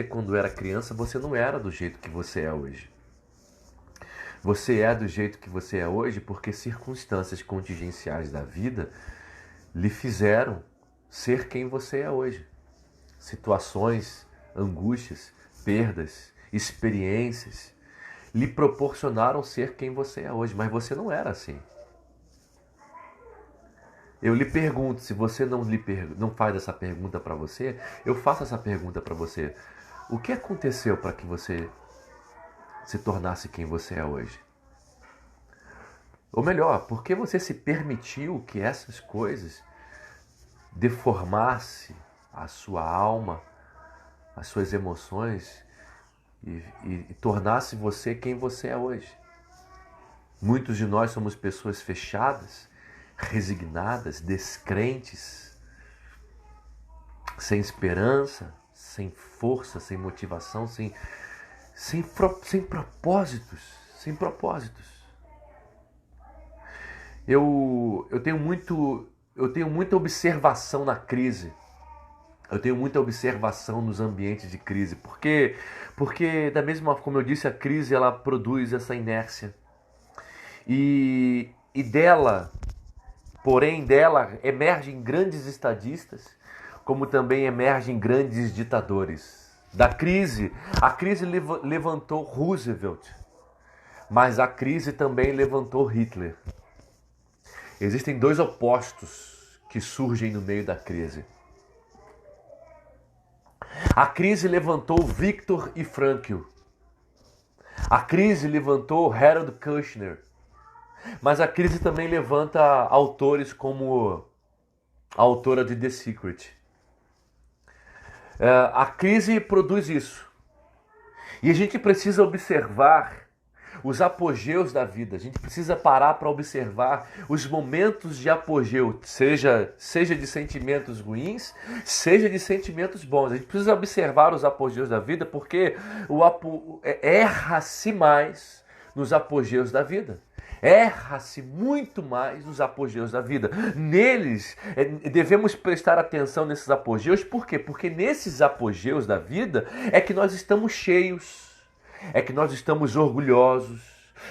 quando era criança, você não era do jeito que você é hoje. Você é do jeito que você é hoje porque circunstâncias contingenciais da vida lhe fizeram ser quem você é hoje. Situações, angústias, perdas, experiências lhe proporcionaram ser quem você é hoje, mas você não era assim. Eu lhe pergunto, se você não faz essa pergunta para você, eu faço essa pergunta para você. O que aconteceu para que você se tornasse quem você é hoje? Ou melhor, por que você se permitiu que essas coisas deformassem a sua alma, as suas emoções e tornasse você quem você é hoje? Muitos de nós somos pessoas fechadas, resignadas, descrentes, sem esperança, sem força, sem motivação, sem propósitos, sem propósitos. Eu tenho muita observação na crise. Eu tenho muita observação nos ambientes de crise, porque da mesma forma, como eu disse, a crise ela produz essa inércia. E dela emergem grandes estadistas, como também emergem grandes ditadores. A crise levantou Roosevelt, mas a crise também levantou Hitler. Existem dois opostos que surgem no meio da crise. A crise levantou Viktor e Frankl. A crise levantou Harold Kushner. Mas a crise também levanta autores como a autora de The Secret. A crise produz isso. E a gente precisa observar os apogeus da vida. A gente precisa parar para observar os momentos de apogeu, seja de sentimentos ruins, seja de sentimentos bons. A gente precisa observar os apogeus da vida porque erra-se mais nos apogeus da vida. Erra-se muito mais nos apogeus da vida. Neles, devemos prestar atenção nesses apogeus. Por quê? Porque nesses apogeus da vida é que nós estamos cheios. é que nós estamos orgulhosos,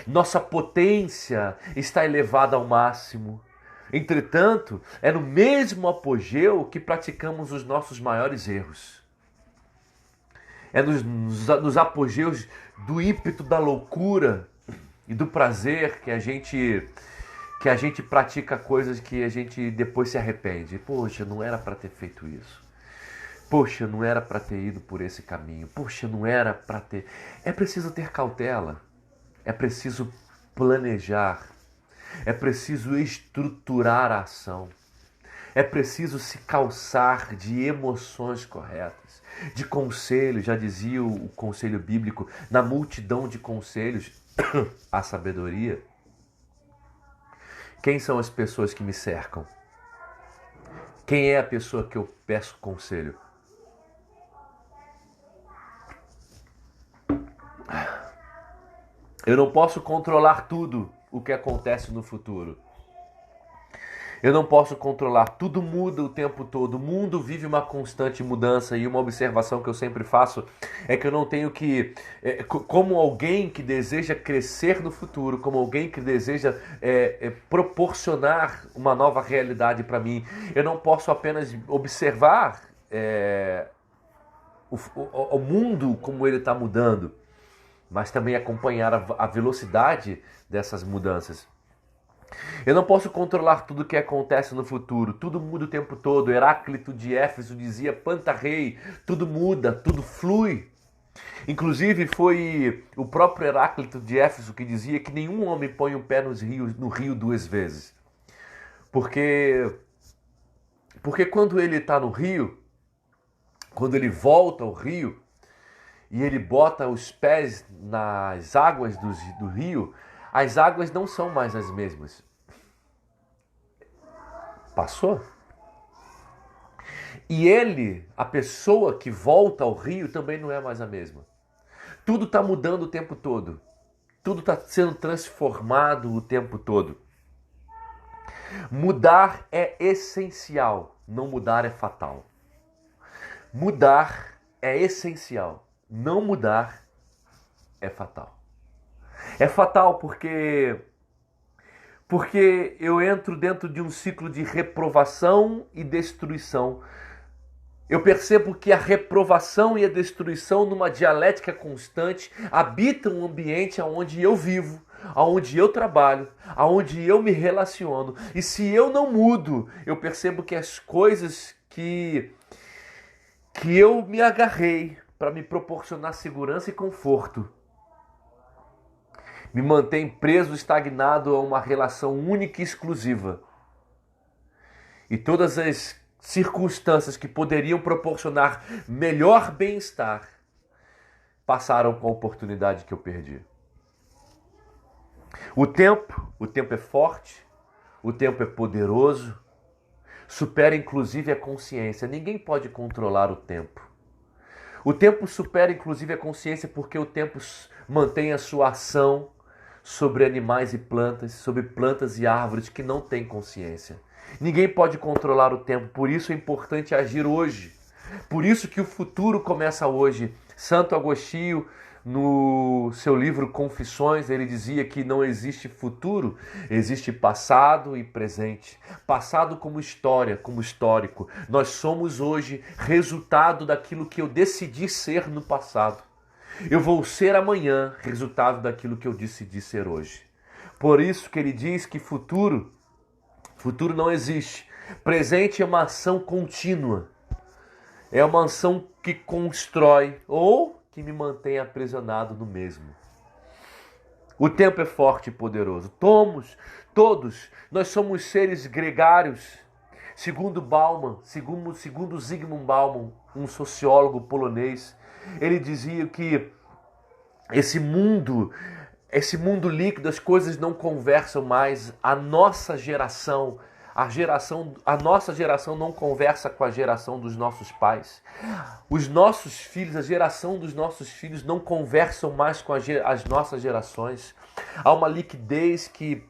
nossa potência está elevada ao máximo. Entretanto, é no mesmo apogeu que praticamos os nossos maiores erros. É nos apogeus do ímpeto da loucura e do prazer que a gente pratica coisas que a gente depois se arrepende. Poxa, não era para ter feito isso. Poxa, não era para ter ido por esse caminho. Poxa, não era para ter... É preciso ter cautela. É preciso planejar. É preciso estruturar a ação. É preciso se calçar de emoções corretas, de conselhos. Já dizia o conselho bíblico, na multidão de conselhos, a sabedoria. Quem são as pessoas que me cercam? Quem é a pessoa que eu peço conselho? Eu não posso controlar tudo o que acontece no futuro. Eu não posso controlar, tudo muda o tempo todo, o mundo vive uma constante mudança e uma observação que eu sempre faço é que eu não tenho que, como alguém que deseja crescer no futuro, como alguém que deseja proporcionar uma nova realidade para mim, eu não posso apenas observar o mundo como ele está mudando, mas também acompanhar a velocidade dessas mudanças. Eu não posso controlar tudo o que acontece no futuro, tudo muda o tempo todo. Heráclito de Éfeso dizia, Pantarrei, tudo muda, tudo flui. Inclusive foi o próprio Heráclito de Éfeso que dizia que nenhum homem põe o pé no rio duas vezes. Porque quando ele está no rio, quando ele volta ao rio e ele bota os pés nas águas do rio, as águas não são mais as mesmas. Passou? E ele, a pessoa que volta ao rio, também não é mais a mesma. Tudo está mudando o tempo todo. Tudo está sendo transformado o tempo todo. Mudar é essencial, não mudar é fatal. Mudar é essencial, não mudar é fatal. É fatal porque eu entro dentro de um ciclo de reprovação e destruição. Eu percebo que a reprovação e a destruição, numa dialética constante, habitam um ambiente onde eu vivo, onde eu trabalho, onde eu me relaciono. E se eu não mudo, eu percebo que as coisas que eu me agarrei para me proporcionar segurança e conforto me mantém preso, estagnado a uma relação única e exclusiva. E todas as circunstâncias que poderiam proporcionar melhor bem-estar passaram com a oportunidade que eu perdi. O tempo é forte, o tempo é poderoso, supera inclusive a consciência. Ninguém pode controlar o tempo. O tempo supera inclusive a consciência porque o tempo mantém a sua ação sobre animais e plantas, sobre plantas e árvores que não têm consciência. Ninguém pode controlar o tempo, por isso é importante agir hoje. Por isso que o futuro começa hoje. Santo Agostinho, no seu livro Confissões, ele dizia que não existe futuro, existe passado e presente. Passado como história, como histórico. Nós somos hoje resultado daquilo que eu decidi ser no passado. Eu vou ser amanhã resultado daquilo que eu decidi ser hoje. Por isso que ele diz que futuro não existe. Presente é uma ação contínua. É uma ação que constrói ou que me mantém aprisionado no mesmo. O tempo é forte e poderoso. Todos, nós somos seres gregários. Segundo Bauman, segundo Zygmunt Bauman, um sociólogo polonês, ele dizia que esse mundo líquido, as coisas não conversam mais. A nossa geração não conversa com a geração dos nossos pais. Os nossos filhos, a geração dos nossos filhos não conversam mais com as nossas gerações. Há uma liquidez que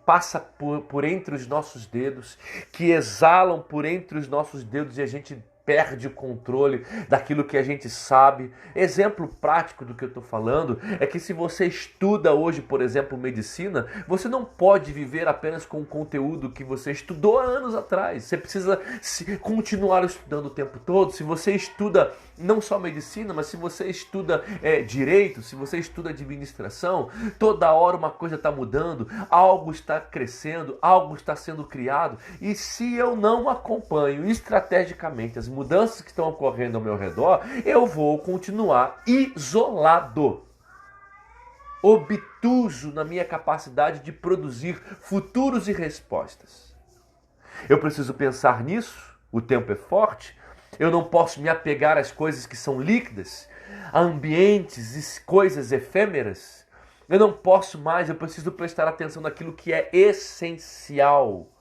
passa por entre os nossos dedos, que exalam por entre os nossos dedos e a gente perde o controle daquilo que a gente sabe. Exemplo prático do que eu estou falando é que se você estuda hoje, por exemplo, medicina, você não pode viver apenas com o conteúdo que você estudou há anos atrás. Você precisa continuar estudando o tempo todo. Se você estuda não só medicina, mas se você estuda direito, se você estuda administração, toda hora uma coisa está mudando, algo está crescendo, algo está sendo criado. E se eu não acompanho estrategicamente as mudanças que estão ocorrendo ao meu redor, eu vou continuar isolado, obtuso na minha capacidade de produzir futuros e respostas. Eu preciso pensar nisso, o tempo é forte, eu não posso me apegar às coisas que são líquidas, a ambientes e coisas efêmeras. Eu não posso mais, eu preciso prestar atenção naquilo que é essencial.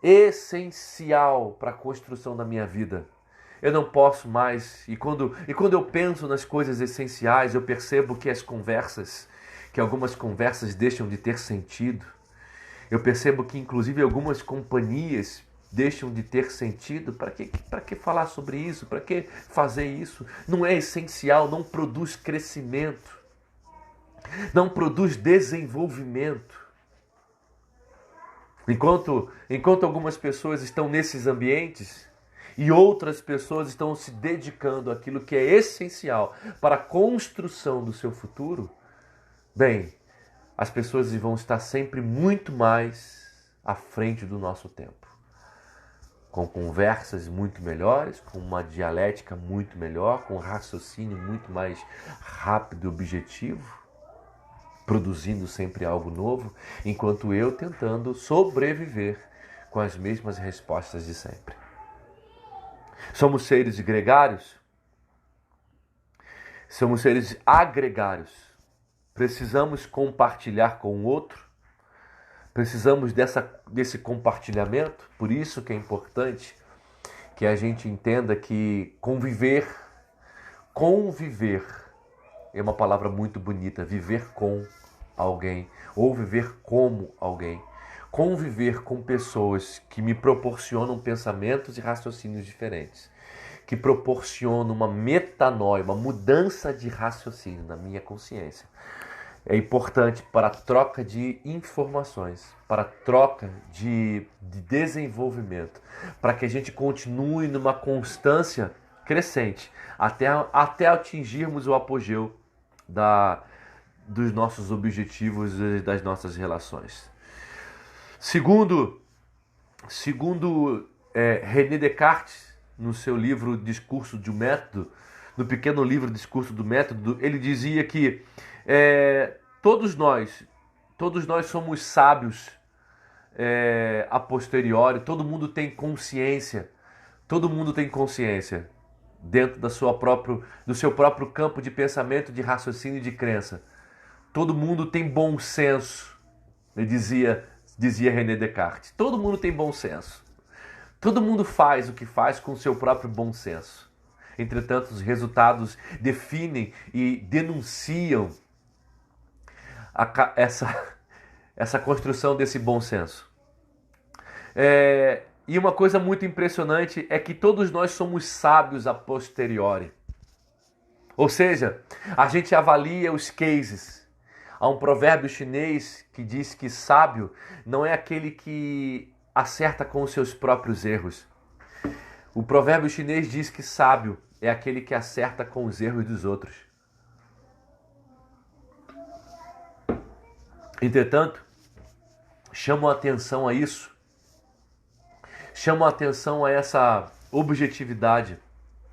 Essencial para a construção da minha vida. Eu não posso mais, e quando eu penso nas coisas essenciais, eu percebo que algumas conversas deixam de ter sentido. Eu percebo que inclusive algumas companhias deixam de ter sentido. Para que falar sobre isso? Para que fazer isso? Não é essencial, não produz crescimento, não produz desenvolvimento. Enquanto algumas pessoas estão nesses ambientes e outras pessoas estão se dedicando àquilo que é essencial para a construção do seu futuro, bem, as pessoas vão estar sempre muito mais à frente do nosso tempo. Com conversas muito melhores, com uma dialética muito melhor, com um raciocínio muito mais rápido e objetivo, produzindo sempre algo novo, enquanto eu tentando sobreviver com as mesmas respostas de sempre. Somos seres gregários? Somos seres agregários. Precisamos compartilhar com o outro. Precisamos desse compartilhamento. Por isso que é importante que a gente entenda que conviver é uma palavra muito bonita, viver com alguém ou viver como alguém. Conviver com pessoas que me proporcionam pensamentos e raciocínios diferentes, que proporcionam uma metanoia, uma mudança de raciocínio na minha consciência. É importante para a troca de informações, para a troca de desenvolvimento, para que a gente continue numa constância crescente, até atingirmos o apogeu dos nossos objetivos e das nossas relações. Segundo René Descartes, no seu livro Discurso de um Método, no pequeno livro Discurso do Método, ele dizia que todos nós somos sábios a posteriori, todo mundo tem consciência dentro do seu próprio campo de pensamento, de raciocínio e de crença. Todo mundo tem bom senso, ele dizia René Descartes. Todo mundo tem bom senso. Todo mundo faz o que faz com o seu próprio bom senso. Entretanto, os resultados definem e denunciam essa construção desse bom senso. E uma coisa muito impressionante é que todos nós somos sábios a posteriori. Ou seja, a gente avalia os cases. Há um provérbio chinês que diz que sábio não é aquele que acerta com os seus próprios erros. O provérbio chinês diz que sábio é aquele que acerta com os erros dos outros. Entretanto, chamo a atenção a isso. Chamo a atenção a essa objetividade.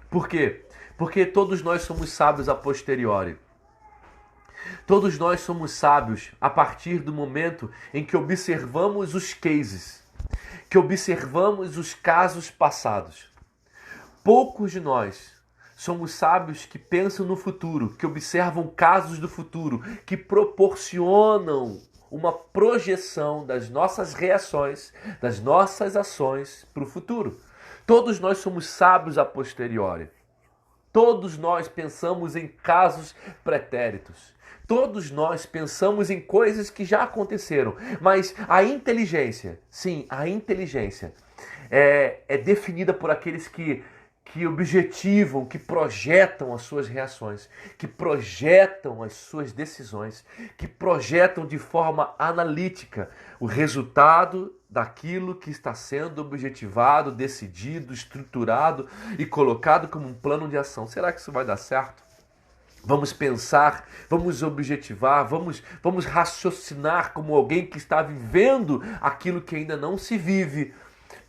Por quê? Porque todos nós somos sábios a posteriori. Todos nós somos sábios a partir do momento em que observamos os cases, que observamos os casos passados. Poucos de nós somos sábios que pensam no futuro, que observam casos do futuro, que proporcionam uma projeção das nossas reações, das nossas ações para o futuro. Todos nós somos sábios a posteriori. Todos nós pensamos em casos pretéritos. Todos nós pensamos em coisas que já aconteceram. Mas a inteligência, sim, a inteligência é definida por aqueles que objetivam, que projetam as suas reações, que projetam as suas decisões, que projetam de forma analítica o resultado daquilo que está sendo objetivado, decidido, estruturado e colocado como um plano de ação. Será que isso vai dar certo? Vamos pensar, vamos objetivar, vamos raciocinar como alguém que está vivendo aquilo que ainda não se vive,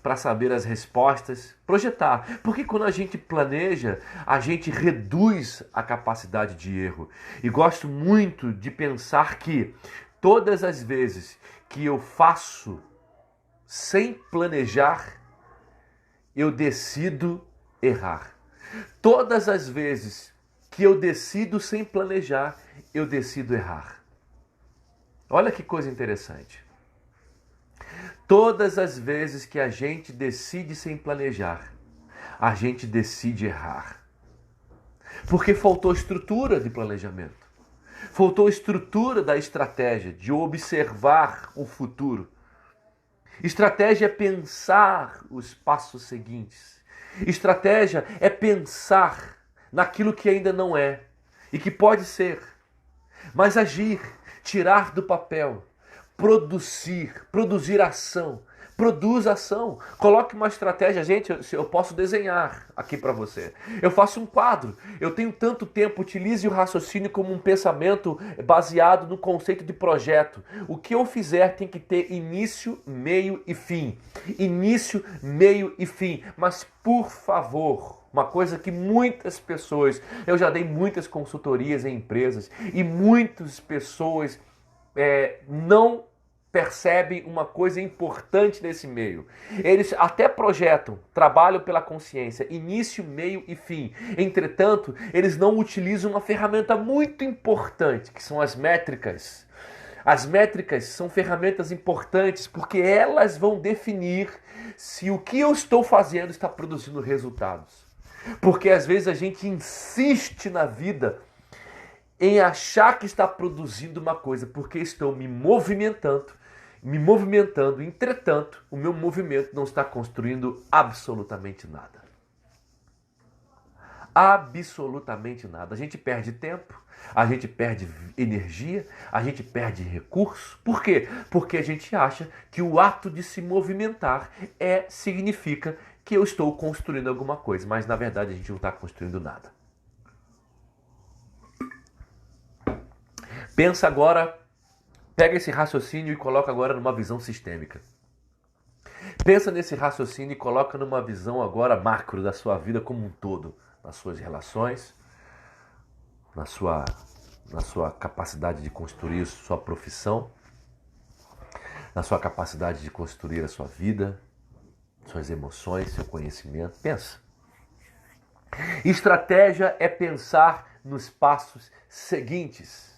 para saber as respostas, projetar. Porque quando a gente planeja, a gente reduz a capacidade de erro. E gosto muito de pensar que todas as vezes que eu faço sem planejar, eu decido errar. Todas as vezes que eu decido sem planejar, eu decido errar. Olha que coisa interessante. Todas as vezes que a gente decide sem planejar, a gente decide errar. Porque faltou estrutura de planejamento. Faltou estrutura da estratégia, de observar o futuro. Estratégia é pensar os passos seguintes. Estratégia é pensar naquilo que ainda não é e que pode ser. Mas agir, tirar do papel, produzir ação. Produz ação. Coloque uma estratégia. Gente, eu posso desenhar aqui para você. Eu faço um quadro. Eu tenho tanto tempo. Utilize o raciocínio como um pensamento baseado no conceito de projeto. O que eu fizer tem que ter início, meio e fim. Início, meio e fim. Mas, por favor, uma coisa que muitas pessoas... Eu já dei muitas consultorias em empresas e muitas pessoas não percebem uma coisa importante nesse meio. Eles até projetam, trabalham pela consciência, início, meio e fim. Entretanto, eles não utilizam uma ferramenta muito importante, que são as métricas. As métricas são ferramentas importantes porque elas vão definir se o que eu estou fazendo está produzindo resultados. Porque às vezes a gente insiste na vida em achar que está produzindo uma coisa porque estou me movimentando, entretanto, o meu movimento não está construindo absolutamente nada. Absolutamente nada. A gente perde tempo, a gente perde energia, a gente perde recurso. Por quê? Porque a gente acha que o ato de se movimentar significa que eu estou construindo alguma coisa, mas na verdade a gente não está construindo nada. Pensa agora, pega esse raciocínio e coloca agora numa visão sistêmica. Pensa nesse raciocínio e coloca numa visão agora macro da sua vida como um todo, nas suas relações, na sua capacidade de construir sua profissão, na sua capacidade de construir a sua vida, suas emoções, seu conhecimento. Pensa. Estratégia é pensar nos passos seguintes.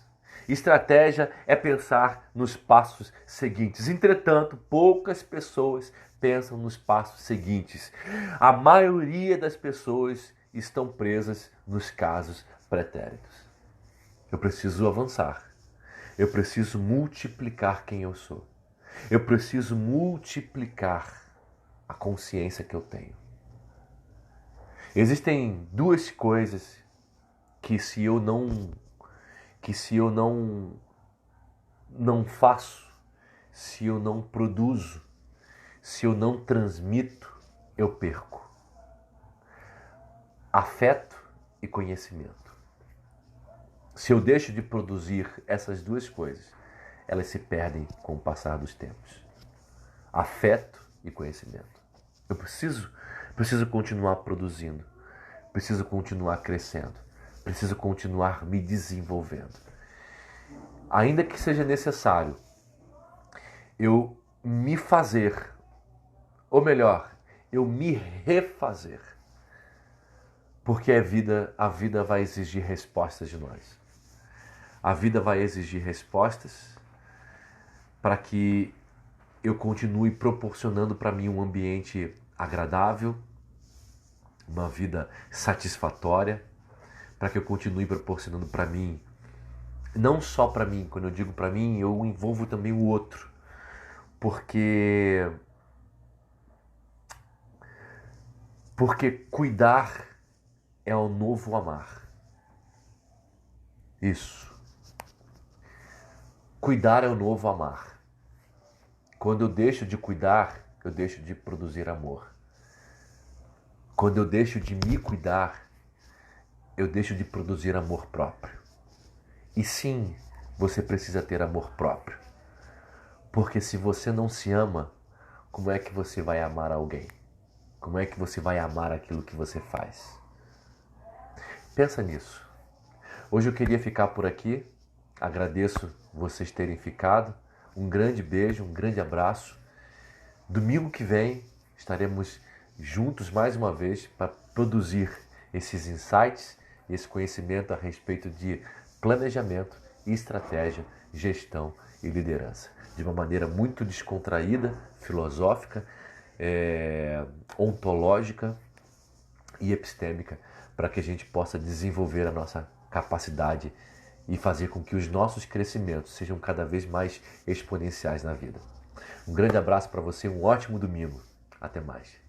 Estratégia é pensar nos passos seguintes. Entretanto, poucas pessoas pensam nos passos seguintes. A maioria das pessoas estão presas nos casos pretéritos. Eu preciso avançar. Eu preciso multiplicar quem eu sou. Eu preciso multiplicar a consciência que eu tenho. Existem duas coisas que se eu não faço, se eu não produzo, se eu não transmito, eu perco. Afeto e conhecimento. Se eu deixo de produzir essas duas coisas, elas se perdem com o passar dos tempos. Afeto e conhecimento. Eu preciso continuar produzindo, preciso continuar crescendo. Preciso continuar me desenvolvendo. Ainda que seja necessário eu me fazer, ou melhor, eu me refazer. Porque a vida vai exigir respostas de nós. A vida vai exigir respostas para que eu continue proporcionando para mim um ambiente agradável, uma vida satisfatória, para que eu continue proporcionando para mim. Não só para mim, quando eu digo para mim, eu envolvo também o outro. Porque cuidar é o novo amar. Isso. Cuidar é o novo amar. Quando eu deixo de cuidar, eu deixo de produzir amor. Quando eu deixo de me cuidar, eu deixo de produzir amor próprio. E sim, você precisa ter amor próprio. Porque se você não se ama, como é que você vai amar alguém? Como é que você vai amar aquilo que você faz? Pensa nisso. Hoje eu queria ficar por aqui. Agradeço vocês terem ficado. Um grande beijo, um grande abraço. Domingo que vem estaremos juntos mais uma vez para produzir esses insights, esse conhecimento a respeito de planejamento, estratégia, gestão e liderança. De uma maneira muito descontraída, filosófica, ontológica e epistêmica, para que a gente possa desenvolver a nossa capacidade e fazer com que os nossos crescimentos sejam cada vez mais exponenciais na vida. Um grande abraço para você, um ótimo domingo. Até mais.